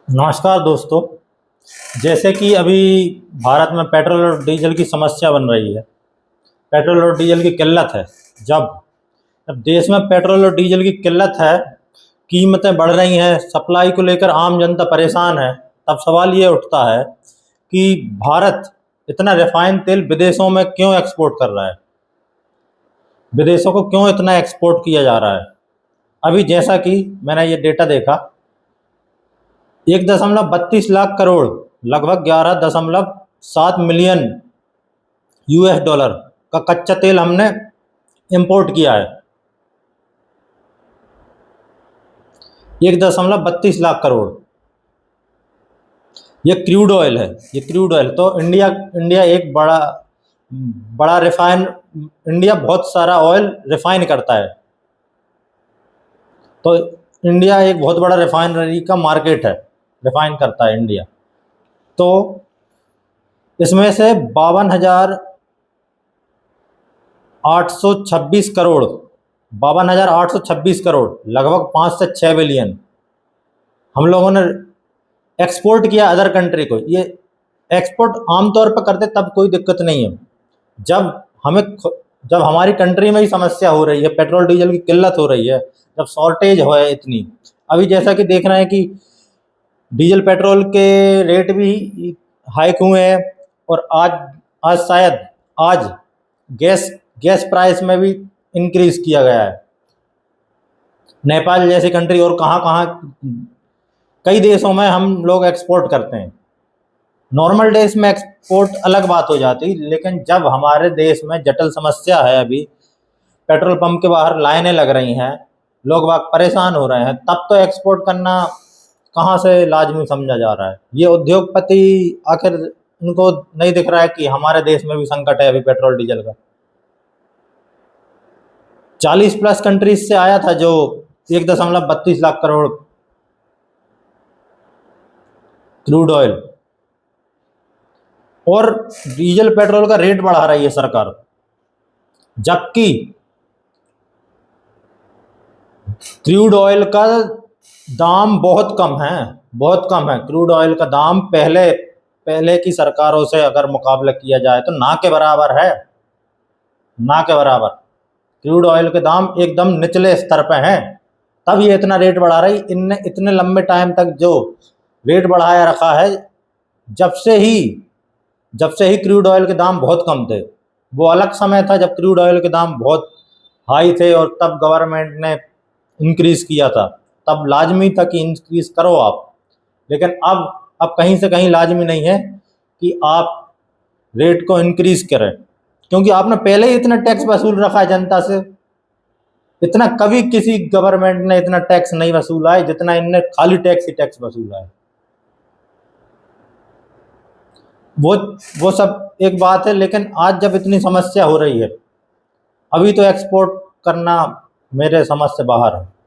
नमस्कार दोस्तों। जैसे कि अभी भारत में पेट्रोल और डीजल की समस्या बन रही है, पेट्रोल और डीजल की किल्लत है। जब जब देश में पेट्रोल और डीजल की किल्लत है, कीमतें बढ़ रही हैं, सप्लाई को लेकर आम जनता परेशान है, तब सवाल ये उठता है कि भारत इतना रिफाइंड तेल विदेशों में क्यों एक्सपोर्ट कर रहा है, विदेशों को क्यों इतना एक्सपोर्ट किया जा रहा है। अभी जैसा कि मैंने ये डेटा देखा, 1.32 लाख करोड़, लगभग 11.7 मिलियन US डॉलर का कच्चा तेल हमने इंपोर्ट किया है। 1.32 लाख करोड़ ये क्रूड ऑयल है। ये क्रूड ऑयल तो इंडिया इंडिया एक बड़ा बड़ा रिफाइन इंडिया बहुत सारा ऑयल रिफाइन करता है, तो इंडिया एक बहुत बड़ा रिफाइनरी का मार्केट है, रिफाइन करता है इंडिया। तो इसमें से 52,826 करोड़, 52,826 करोड़, लगभग 5 से 6 बिलियन हम लोगों ने एक्सपोर्ट किया अदर कंट्री को। ये एक्सपोर्ट आमतौर पर करते तब कोई दिक्कत नहीं है, जब हमें जब हमारी कंट्री में ही समस्या हो रही है, पेट्रोल डीजल की किल्लत हो रही है, जब शॉर्टेज हो है इतनी। अभी जैसा कि देख रहे हैं कि डीजल पेट्रोल के रेट भी हाइक हुए हैं, और आज आज शायद आज गैस गैस प्राइस में भी इंक्रीज किया गया है। नेपाल जैसी कंट्री और कहाँ कहाँ कई देशों में हम लोग एक्सपोर्ट करते हैं। नॉर्मल डेज में एक्सपोर्ट अलग बात हो जाती, लेकिन जब हमारे देश में जटिल समस्या है, अभी पेट्रोल पंप के बाहर लाइनें लग रही हैं, लोग बाग परेशान हो रहे हैं, तब तो एक्सपोर्ट करना कहाँ से लाजमी समझा जा रहा है। ये उद्योगपति आखिर उनको नहीं दिख रहा है कि हमारे देश में भी संकट है अभी पेट्रोल डीजल का। 40+ कंट्रीज से आया था जो 1.32 लाख करोड़ क्रूड ऑयल, और डीजल पेट्रोल का रेट बढ़ा रही है सरकार, जबकि क्रूड ऑयल का दाम बहुत कम है, बहुत कम है। क्रूड ऑयल का दाम पहले पहले की सरकारों से अगर मुकाबला किया जाए तो ना के बराबर है, ना के बराबर। क्रूड ऑयल के दाम एकदम निचले स्तर पे हैं, तब ये इतना रेट बढ़ा रही। इनने इतने लंबे टाइम तक जो रेट बढ़ाया रखा है, जब से ही क्रूड ऑयल के दाम बहुत कम थे। वो अलग समय था जब क्रूड ऑयल के दाम बहुत हाई थे, और तब गवर्नमेंट ने इंक्रीज किया था, तब लाजमी था कि इंक्रीज करो आप। लेकिन अब कहीं से कहीं लाजमी नहीं है कि आप रेट को इंक्रीज करें, क्योंकि आपने पहले ही इतना टैक्स वसूल रखा है जनता से। इतना कभी किसी गवर्नमेंट ने इतना टैक्स नहीं वसूला है जितना इनने खाली टैक्स ही टैक्स वसूला है। वो सब एक बात है, लेकिन आज जब इतनी समस्या हो रही है, अभी तो एक्सपोर्ट करना मेरे समझ से बाहर है।